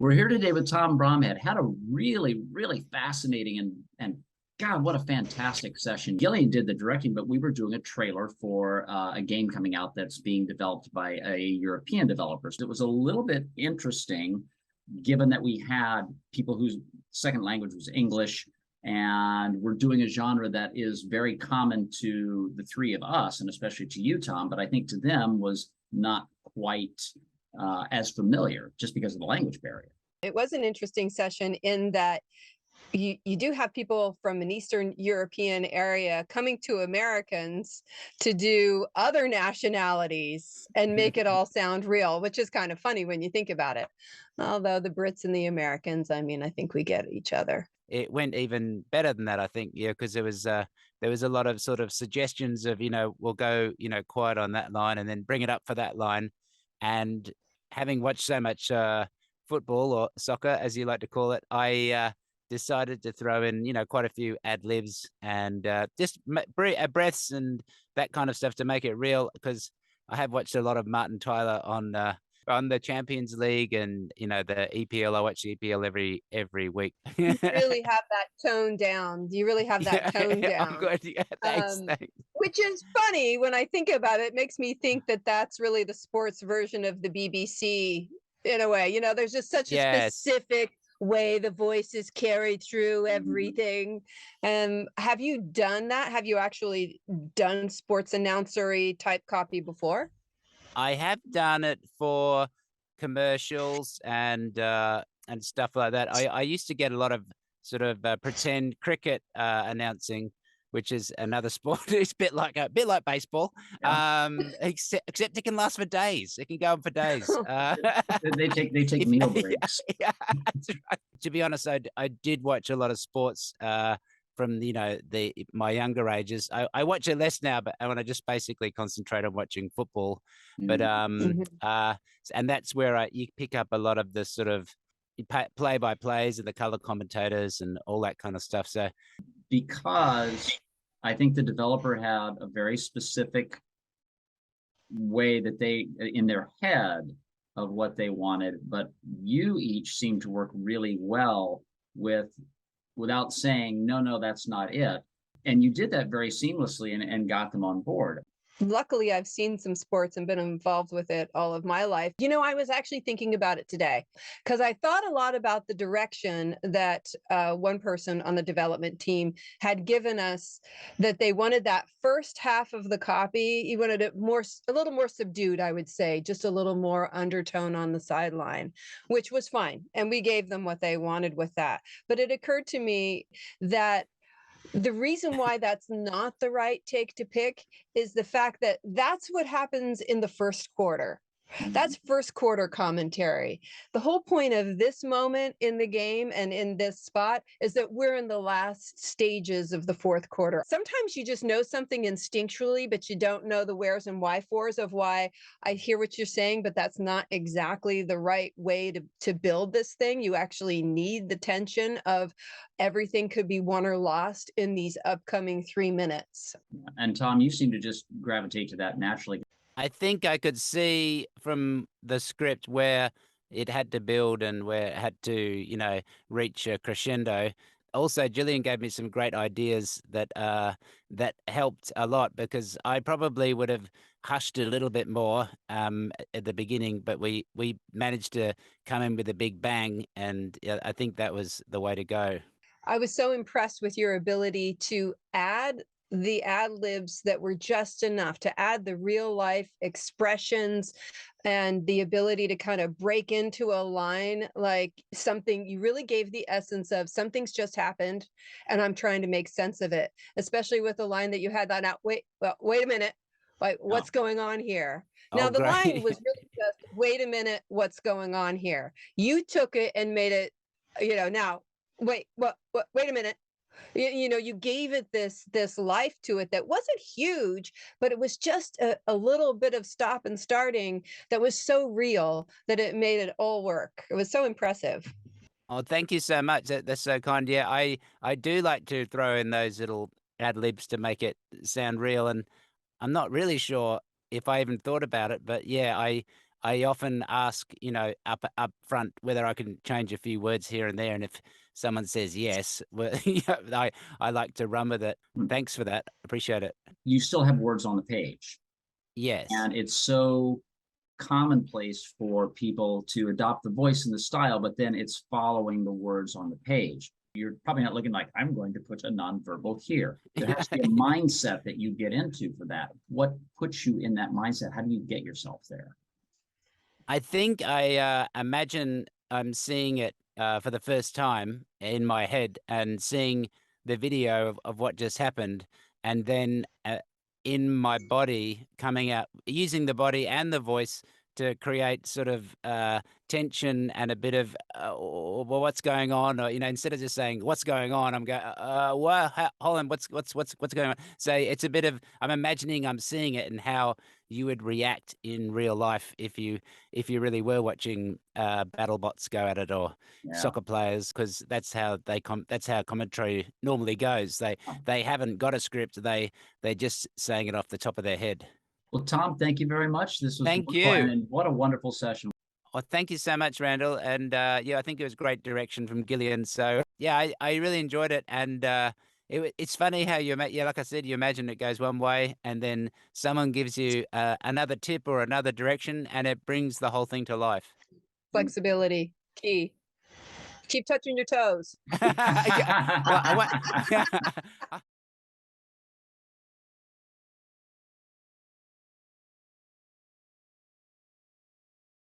We're here today with Tom Bromhead. Had a really, really fascinating and God, what a fantastic session. Gillian did the directing, but we were doing a trailer for a game coming out that's being developed by a European developer. So it was a little bit interesting, given that we had people whose second language was English, and we're doing a genre that is very common to the three of us, and especially to you, Tom, but I think to them was not quite as familiar just because of the language barrier. It was an interesting session in that you do have people from an Eastern European area coming to Americans to do other nationalities and make it all sound real, which is kind of funny when you think about it. Although the Brits and the Americans, I mean, I think we get each other. It went even better than that, I think, yeah, because there was a lot of sort of suggestions of, we'll go, quiet on that line and then bring it up for that line. And having watched so much football or soccer, as you like to call it, I decided to throw in, quite a few ad libs and just breaths and that kind of stuff to make it real. Because I have watched a lot of Martin Tyler on the Champions League and the EPL. I watch the EPL every week. You really have that tone down. You really have that tone down. I'm good. Yeah, thanks. Which is funny when I think about it. It makes me think that that's really the sports version of the BBC in a way. There's just such a specific way the voice is carried through everything. Have you done that? Have you actually done sports announcery type copy before? I have done it for commercials and stuff like that. I used to get a lot of sort of pretend cricket announcing, which is another sport. It's a bit like baseball, yeah. Except it can last for days. It can go on for days. They take meal breaks. Yeah, that's right. To be honest, I did watch a lot of sports from my younger ages. I watch it less now, but I want to just basically concentrate on watching football. But and that's where you pick up a lot of the sort of play-by-plays and the color commentators and all that kind of stuff. So because I think the developer had a very specific way that they in their head of what they wanted, but you each seem to work really well without saying, no, that's not it. And you did that very seamlessly and got them on board. Luckily, I've seen some sports and been involved with it all of my life. I was actually thinking about it today because I thought a lot about the direction that one person on the development team had given us, that they wanted that first half of the copy. He wanted it a little more subdued, I would say, just a little more undertone on the sideline, which was fine. And we gave them what they wanted with that. But it occurred to me that the reason why that's not the right take to pick is the fact that that's what happens in the first quarter. That's first quarter commentary. The whole point of this moment in the game and in this spot is that we're in the last stages of the fourth quarter. Sometimes you just know something instinctually, but you don't know the wheres and why fors of why. I hear what you're saying, but that's not exactly the right way to build this thing. You actually need the tension of everything could be won or lost in these upcoming 3 minutes. And Tom, you seem to just gravitate to that naturally. I think I could see from the script where it had to build and where it had to, reach a crescendo. Also, Gillian gave me some great ideas that helped a lot, because I probably would have hushed a little bit more at the beginning, but we managed to come in with a big bang, and I think that was the way to go. I was so impressed with your ability to add the ad libs that were just enough to add the real life expressions and the ability to kind of break into a line, like something you really gave the essence of something's just happened and I'm trying to make sense of it, especially with the line that you had that out. Wait a minute. Like, what's going on here? Now, the line was really just, wait a minute, what's going on here? You took it and made it, now, wait a minute. You gave it this life to it that wasn't huge, but it was just a little bit of stop and starting that was so real that it made it all work. It was so impressive. Oh, thank you so much. That's so kind. Yeah, I do like to throw in those little ad libs to make it sound real, and I'm not really sure if I even thought about it, but yeah, I often ask, up front whether I can change a few words here and there, and if someone says yes, well, I like to run with it. Hmm. Thanks for that. Appreciate it. You still have words on the page, Yes. and it's so commonplace for people to adopt the voice and the style, but then it's following the words on the page. You're probably not looking like, I'm going to put a nonverbal here. There has to be a mindset that you get into for that. What puts you in that mindset? How do you get yourself there? I think I imagine I'm seeing it for the first time in my head and seeing the video of what just happened, and then in my body coming out, using the body and the voice to create sort of tension and a bit of well, what's going on, or instead of just saying what's going on, I'm going, well, hold on, what's going on? So it's a bit of, I'm imagining I'm seeing it and how you would react in real life if you really were watching battle bots go at it, or soccer players, because that's how that's how commentary normally goes. They haven't got a script. They're just saying it off the top of their head. Well, Tom, thank you very much. This was Thank wonderful, you. and what a wonderful session. Well, thank you so much, Randall. And yeah, I think it was great direction from Gillian. So yeah, I really enjoyed it. And it's funny how yeah, like I said, you imagine it goes one way, and then someone gives you another tip or another direction, and it brings the whole thing to life. Flexibility, key. Keep touching your toes. Yeah, well, I